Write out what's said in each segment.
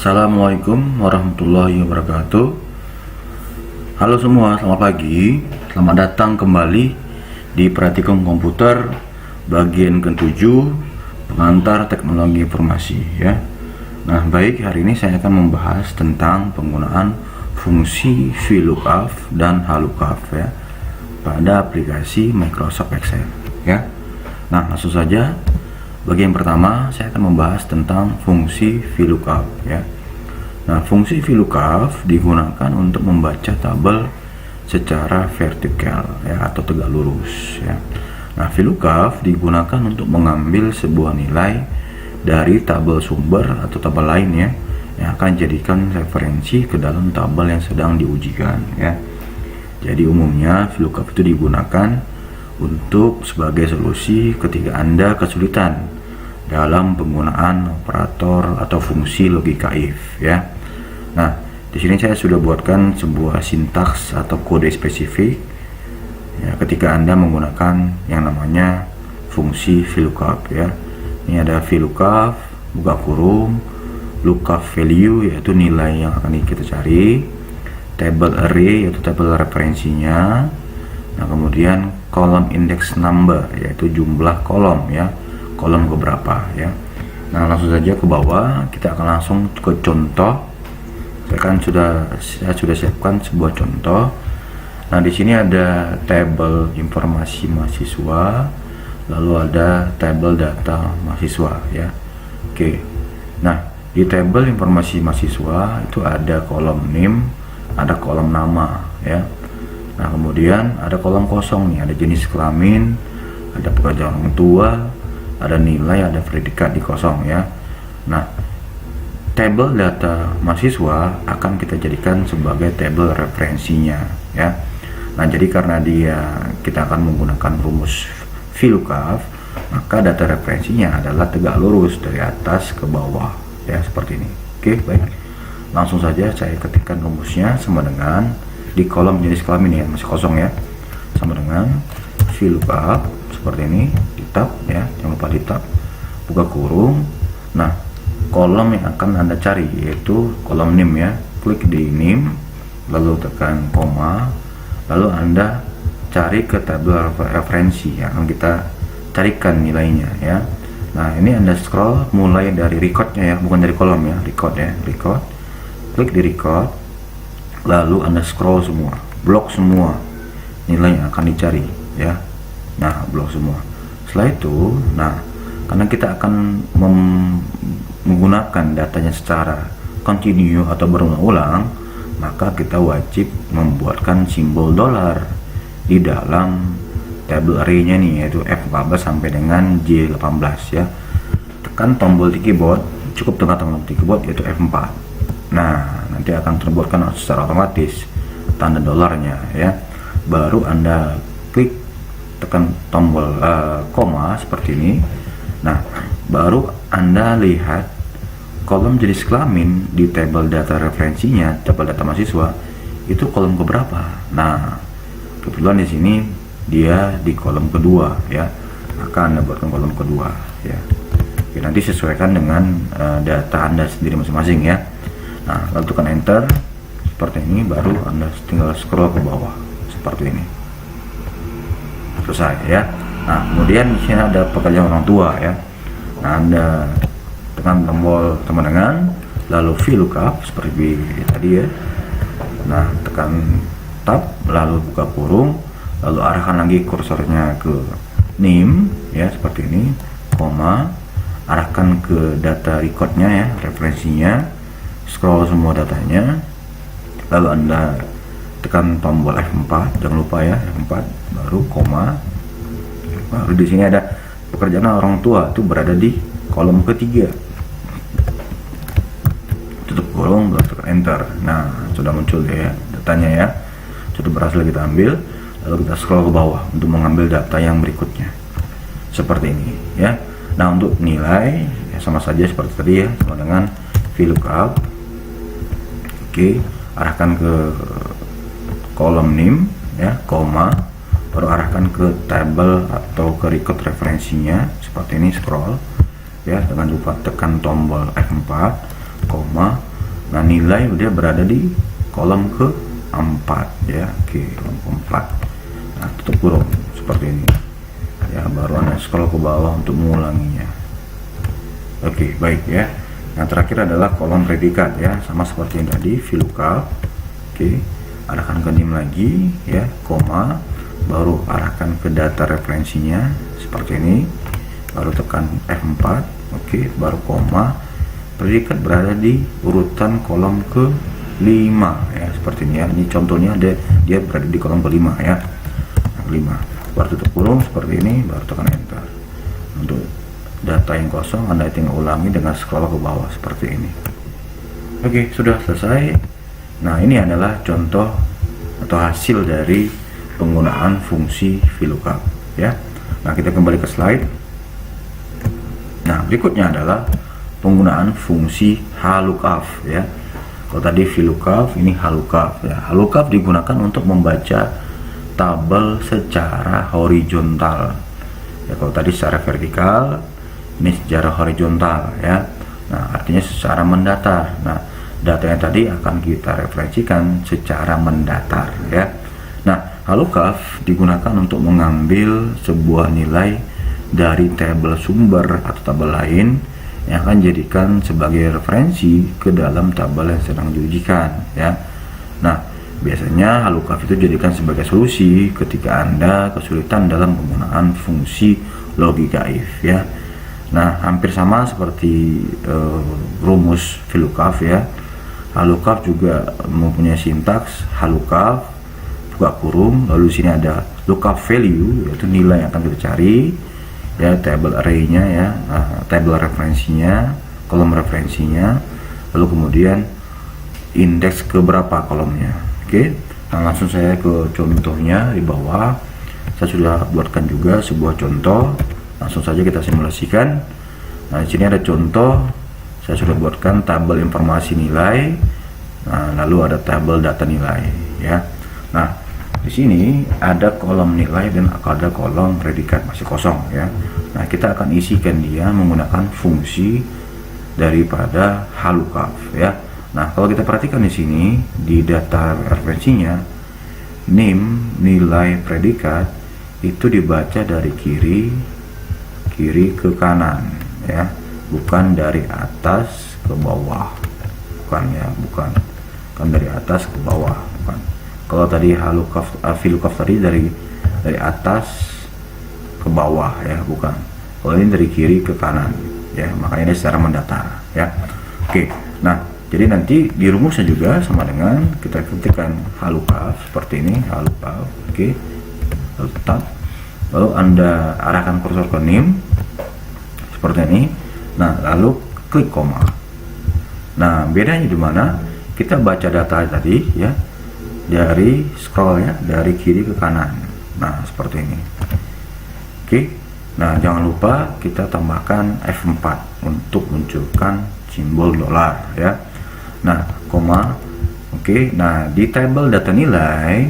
Assalamualaikum warahmatullahi wabarakatuh. Halo semua, selamat pagi. Selamat datang kembali di Praktikum Komputer bagian ke-7 pengantar teknologi informasi ya. Nah, baik, hari ini saya akan membahas tentang penggunaan fungsi VLOOKUP dan HLOOKUP ya pada aplikasi Microsoft Excel ya. Nah, langsung saja. Bagian pertama saya akan membahas tentang fungsi VLOOKUP ya. Nah, fungsi VLOOKUP digunakan untuk membaca tabel secara vertikal ya atau tegak lurus ya. Nah, VLOOKUP digunakan untuk mengambil sebuah nilai dari tabel sumber atau tabel lain ya yang akan dijadikan referensi ke dalam tabel yang sedang diujikan ya. Jadi umumnya VLOOKUP itu digunakan untuk sebagai solusi ketika Anda kesulitan dalam penggunaan operator atau fungsi logika if ya. Nah, di sini saya sudah buatkan sebuah sintaks atau kode spesifik ya ketika Anda menggunakan yang namanya fungsi VLOOKUP ya. Ini ada VLOOKUP buka kurung, lookup value yaitu nilai yang akan kita cari, table array yaitu tabel referensinya. Nah, kemudian kolom index number yaitu jumlah kolom ya, kolom keberapa ya. Nah, langsung saja ke bawah, kita akan langsung ke contoh. Saya sudah siapkan sebuah contoh. Nah, di sini ada tabel informasi mahasiswa, lalu ada tabel data mahasiswa ya. Oke. Nah, di tabel informasi mahasiswa itu ada kolom name, ada kolom nama ya. Nah, kemudian ada kolom kosong nih, ada jenis kelamin, ada pekerjaan orang tua, ada nilai, ada predikat di kosong ya. Nah, tabel data mahasiswa akan kita jadikan sebagai tabel referensinya ya. Nah, jadi karena kita akan menggunakan rumus VLOOKUP, maka data referensinya adalah tegak lurus dari atas ke bawah ya, seperti ini. Oke, baik. Langsung saja saya ketikkan rumusnya sama dengan di kolom jenis kelamin ya, masih kosong ya, sama dengan VLOOKUP seperti ini, di tab ya, jangan lupa di tab, buka kurung. Nah, kolom yang akan Anda cari yaitu kolom name ya, klik di name, lalu tekan koma, lalu Anda cari ke tabel referensi yang akan kita carikan nilainya ya. Nah, ini Anda scroll mulai dari recordnya ya, bukan dari kolom ya, record ya, record, klik di record, lalu Anda scroll semua, blok semua nilai yang akan dicari ya. Nah, blok semua. Setelah itu, nah, karena kita akan menggunakan datanya secara continue atau berulang-ulang, maka kita wajib membuatkan simbol dolar di dalam tabel array-nya nih, yaitu F14 sampai dengan J18 ya. Tekan tombol di keyboard, cukup tekan tombol di keyboard yaitu F4. Nah, nanti akan terbuatkan secara otomatis tanda dolarnya ya. Baru Anda klik tekan tombol koma seperti ini. Nah, baru Anda lihat kolom jenis kelamin di tabel data referensinya, tabel data mahasiswa itu kolom keberapa. Nah, kebetulan di sini dia di kolom kedua ya, maka Anda buatkan kolom kedua ya. Oke, nanti sesuaikan dengan data Anda sendiri masing-masing ya. Nah, lalu tekan enter seperti ini, baru Anda tinggal scroll ke bawah seperti ini. Selesai ya. Nah, kemudian di sini ada pekerjaan orang tua ya. Nah, Anda tekan tombol sama dengan lalu VLOOKUP seperti tadi ya. Nah, tekan tab, lalu buka kurung, lalu arahkan lagi kursornya ke name ya seperti ini, koma, arahkan ke data recordnya ya, referensinya, scroll semua datanya, lalu Anda tekan tombol F4, jangan lupa ya, F4, baru koma, baru di sini ada pekerjaan orang tua itu berada di kolom ketiga. Tutup kurung, lalu tekan enter. Nah, sudah muncul ya datanya ya, sudah berhasil kita ambil. Lalu kita scroll ke bawah untuk mengambil data yang berikutnya seperti ini ya. Nah, untuk nilai ya sama saja seperti tadi ya, sama dengan VLOOKUP. Oke, arahkan ke kolom name ya, koma, baru arahkan ke tabel atau ke record referensinya seperti ini, scroll ya, dengan lupa tekan tombol F4, koma, Nah, nilai udah berada di kolom keempat ya. Oke, kolom keempat. Nah, tutup kurung seperti ini ya, baru Anda scroll ke bawah untuk mengulanginya. Oke, baik ya. Nah, terakhir adalah kolom predikat ya, sama seperti yang tadi, VLOOKUP. Oke, arahkan ke NIM lagi ya, koma, baru arahkan ke data referensinya seperti ini, baru tekan F4. Oke, baru koma, predikat berada di urutan kolom ke-5 ya, seperti ini ya. Ini contohnya dia berada di kolom ke-5 ya. Nah, 5. Baru tutup kurung seperti ini, baru tekan enter. Untuk data yang kosong Anda tinggal ulangi dengan scroll ke bawah seperti ini. Oke, sudah selesai. Nah, ini adalah contoh atau hasil dari penggunaan fungsi VLOOKUP ya. Nah, kita kembali ke slide. Nah, berikutnya adalah penggunaan fungsi HLOOKUP ya. Kalau tadi VLOOKUP, ini HLOOKUP ya. HLOOKUP digunakan untuk membaca tabel secara horizontal ya. Kalau tadi secara vertikal, ini secara horizontal ya. Nah, artinya secara mendatar. Nah, datanya tadi akan kita referensikan secara mendatar ya. Nah, HLOOKUP digunakan untuk mengambil sebuah nilai dari tabel sumber atau tabel lain yang akan dijadikan sebagai referensi ke dalam tabel yang sedang diujikan ya. Nah, biasanya HLOOKUP itu dijadikan sebagai solusi ketika Anda kesulitan dalam penggunaan fungsi logika if ya. Nah, hampir sama seperti rumus VLOOKUP ya. HLOOKUP juga mempunyai sintaks HLOOKUP buka kurung, lalu sini ada lookup value, yaitu nilai yang akan kita cari ya, table array-nya ya, table referensinya, kolom referensinya, lalu kemudian indeks ke berapa kolomnya. Oke. Nah, langsung saya ke contohnya di bawah. Saya sudah buatkan juga sebuah contoh. Langsung saja kita simulasikan. Nah, di sini ada contoh. Saya sudah buatkan tabel informasi nilai. Nah, lalu ada tabel data nilai ya. Nah, di sini ada kolom nilai dan ada kolom predikat masih kosong ya. Nah, kita akan isikan dia menggunakan fungsi daripada HLOOKUP ya. Nah, kalau kita perhatikan di sini di data referensinya, NIM nilai predikat itu dibaca dari kiri ke kanan ya, bukan dari atas ke bawah, bukan ya, bukan dari atas ke bawah, bukan. Kalau tadi VLOOKUP tadi dari atas ke bawah ya, bukan. Kalau ini dari kiri ke kanan ya, makanya ini secara mendatar ya. Oke, nah jadi nanti di rumusnya juga sama dengan kita ketikkan HLOOKUP seperti ini, HLOOKUP. Oke, lalu tetap, lalu Anda arahkan kursor ke NIM seperti ini. Nah, lalu klik koma. Nah, bedanya di mana? Kita baca data tadi ya, dari scroll ya, dari kiri ke kanan. Nah, seperti ini. Oke. Nah, jangan lupa kita tambahkan F4 untuk munculkan simbol dolar ya. Nah, koma. Oke. Nah, di tabel data nilai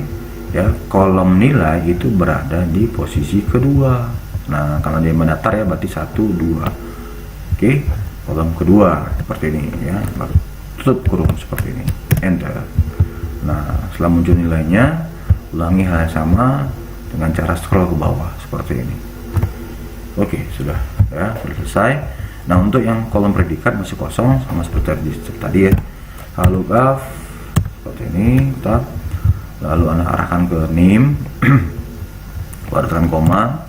ya, kolom nilai itu berada di posisi kedua. Nah, kalau dia mendatar ya berarti 1, 2. Oke, kolom kedua seperti ini ya. Baru tutup kurung seperti ini. Enter. Nah, setelah muncul nilainya, ulangi hal yang sama dengan cara scroll ke bawah seperti ini. Oke, sudah ya, sudah selesai. Nah, untuk yang kolom predikat masih kosong sama seperti tadi ya. HLOOKUP seperti ini, tab. Lalu Anda arahkan ke NIM, baru tekan koma,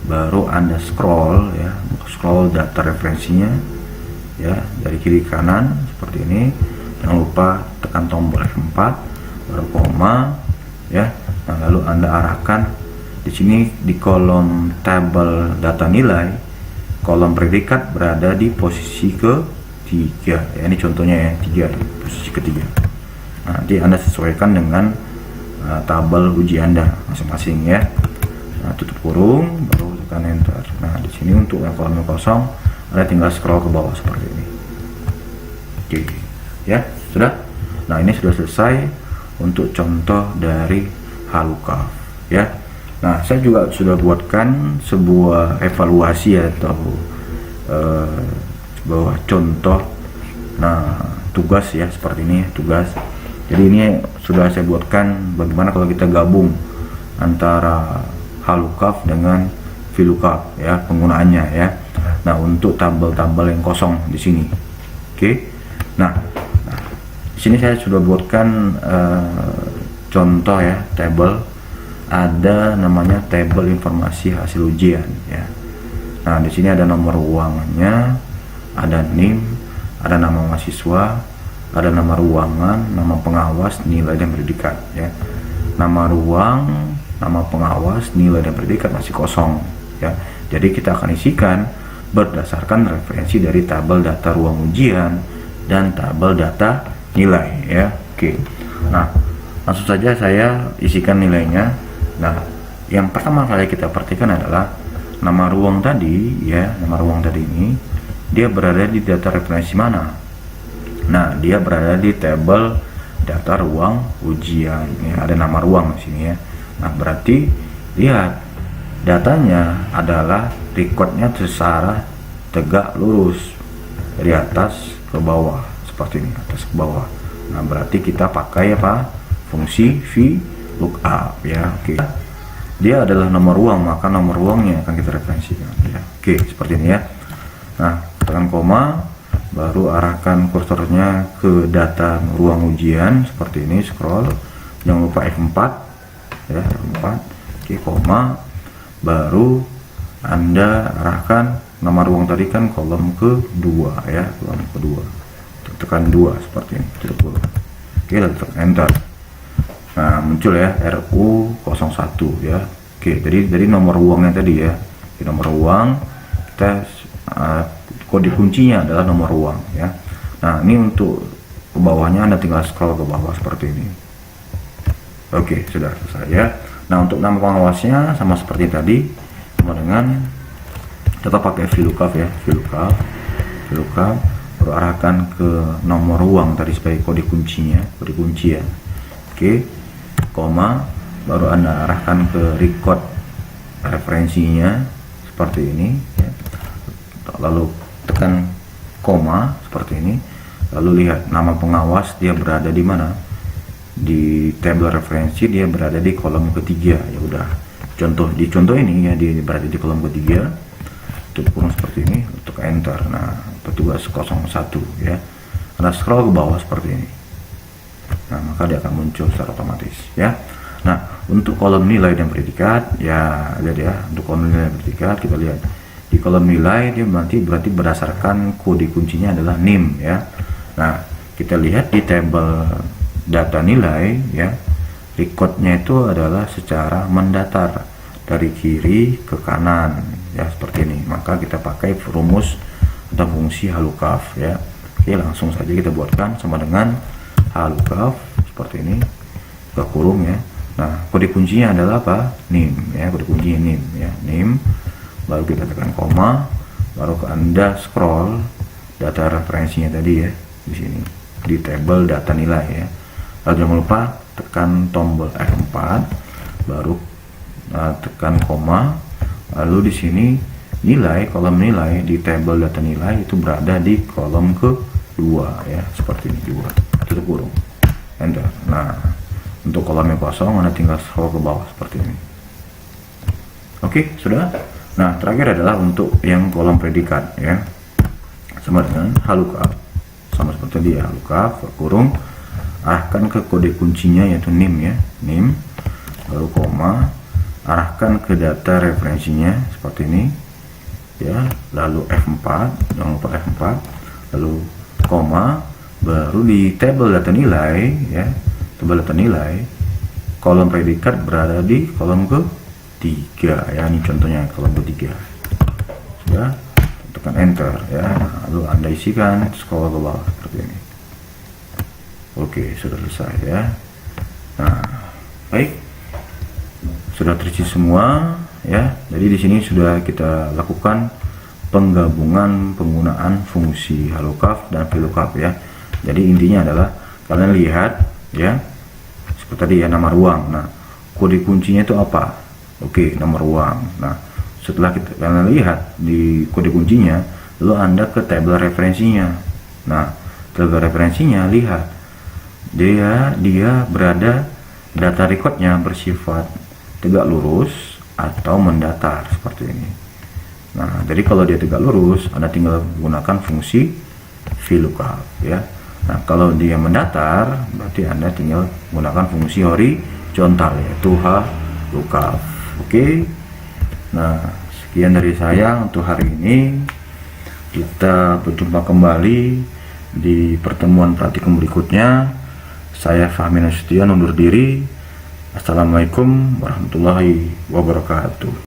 baru Anda scroll ya, scroll data referensinya ya, dari kiri ke kanan seperti ini. Jangan lupa tekan tombol F4, baru koma ya. Nah, lalu Anda arahkan di sini di kolom tabel data nilai, kolom predikat berada di posisi ketiga ya. Ini contohnya ya, 3 posisi ketiga. Nah, nanti Anda sesuaikan dengan tabel uji Anda masing-masing ya. Nah, tutup kurung, baru tekan enter. Nah, di sini untuk yang kolom kosong Anda tinggal scroll ke bawah seperti ini. Oke ya, sudah. Nah, ini sudah selesai untuk contoh dari HLOOKUP ya. Nah, saya juga sudah buatkan sebuah evaluasi atau sebuah contoh. Nah, tugas ya, seperti ini tugas. Jadi ini sudah saya buatkan bagaimana kalau kita gabung antara HLOOKUP dengan VLOOKUP ya, penggunaannya ya. Nah, untuk tabel-tabel yang kosong di sini. Oke. Nah, di sini saya sudah buatkan contoh ya, tabel. Ada namanya tabel informasi hasil ujian ya. Nah, di sini ada nomor ruangannya, ada NIM, ada nama mahasiswa, ada nama ruangan, nama pengawas, nilai dan predikat ya. Nama ruang, nama pengawas, nilai dan predikat masih kosong ya. Jadi kita akan isikan berdasarkan referensi dari tabel data ruang ujian dan tabel data nilai ya. Oke. Nah, langsung saja saya isikan nilainya. Nah, yang pertama kali kita perhatikan adalah nama ruang tadi ya. Nama ruang tadi ini dia berada di data referensi mana? Nah, dia berada di tabel data ruang ujian ya. Ada nama ruang di sini ya. Nah, berarti lihat datanya adalah recordnya secara tegak lurus dari atas ke bawah seperti ini, atas ke bawah. Nah, berarti kita pakai apa? Fungsi VLOOKUP ya. Oke. Dia adalah nomor ruang, maka nomor ruangnya akan kita referensikan ya. Oke, seperti ini ya. Nah, tekan koma, baru arahkan kursornya ke data ruang ujian seperti ini, scroll, jangan lupa F4 ya, F4. Oke, koma, baru Anda arahkan nama ruang tadi kan kolom kedua ya, kolom kedua, tekan 2 seperti ini, tutup dulu. Oke, lalu tekan enter. Nah, muncul ya RU01 ya. Oke, jadi dari nomor ruangnya tadi ya, di nomor ruang kita kode kuncinya adalah nomor ruang ya. Nah, ini untuk ke bawahnya Anda tinggal scroll ke bawah seperti ini. Oke, sudah selesai ya. Nah, untuk nama pengawasnya sama seperti tadi, sama dengan tetap pakai VLOOKUP ya, VLOOKUP, baru arahkan ke nomor ruang tadi sebagai kode kuncinya, kode kunci ya. Oke, koma, baru Anda arahkan ke record referensinya seperti ini ya. Lalu tekan koma seperti ini, lalu lihat nama pengawas dia berada di mana, di tabel referensi dia berada di kolom ketiga ya. Udah di contoh ini ya, dia berada di kolom ketiga, tutup kurung seperti ini, untuk enter. Nah, petugas 01 ya, Anda scroll ke bawah seperti ini. Nah, maka dia akan muncul secara otomatis ya. Nah, untuk kolom nilai dan predikat ya, lihat ya, untuk kolom nilai dan predikat kita lihat di kolom nilai dia berarti berdasarkan kode kuncinya adalah NIM ya. Nah, kita lihat di tabel data nilai ya, recordnya itu adalah secara mendatar dari kiri ke kanan ya, seperti ini. Maka kita pakai rumus atau fungsi HLOOKUP ya. Oke, langsung saja kita buatkan sama dengan HLOOKUP seperti ini, ke kurung ya. Nah, kode kuncinya adalah apa? NIM ya, kode kuncinya NIM ya, NIM. Baru kita tekan koma, baru Anda scroll data referensinya tadi ya, di sini di tabel data nilai ya. Lalu jangan lupa tekan tombol F4, baru tekan koma, lalu di sini nilai, kolom nilai di tabel data nilai itu berada di kolom kedua ya, seperti ini, 2, tutup kurung, enter. Nah, untuk kolom yang kosong Anda tinggal scroll ke bawah seperti ini. Oke, sudah. Nah, terakhir adalah untuk yang kolom predikat ya, sama dengan HLOOKUP, sama seperti dia, HLOOKUP kurung, arahkan ke kode kuncinya yaitu NIM ya, NIM, baru koma, arahkan ke data referensinya seperti ini ya, lalu F4, jangan lupa F4, lalu koma, baru di tabel data nilai ya, tabel data nilai, kolom predikat berada di kolom ketiga ya, ini contohnya kolom ketiga. Sudah, tekan enter ya. Lalu Anda isikan, scroll ke bawah seperti ini. Oke, sudah selesai ya. Nah, baik, sudah terisi semua ya. Jadi di sini sudah kita lakukan penggabungan penggunaan fungsi HLOOKUP dan VLOOKUP ya. Jadi intinya adalah kalian lihat ya, seperti tadi ya, nama ruang. Nah, kode kuncinya itu apa? Oke, nomor ruang. Nah, setelah kalian lihat di kode kuncinya, lalu Anda ke tabel referensinya. Nah, table referensinya, lihat dia berada, data recordnya bersifat tegak lurus atau mendatar seperti ini. Nah, jadi kalau dia tegak lurus, Anda tinggal gunakan fungsi VLOOKUP ya. Nah, kalau dia mendatar, berarti Anda tinggal gunakan fungsi horizontal, yaitu HLOOKUP. Oke. Nah, sekian dari saya untuk hari ini. Kita berjumpa kembali di pertemuan praktikum berikutnya. Saya Fahmi Nasution undur diri. Assalamualaikum warahmatullahi wabarakatuh.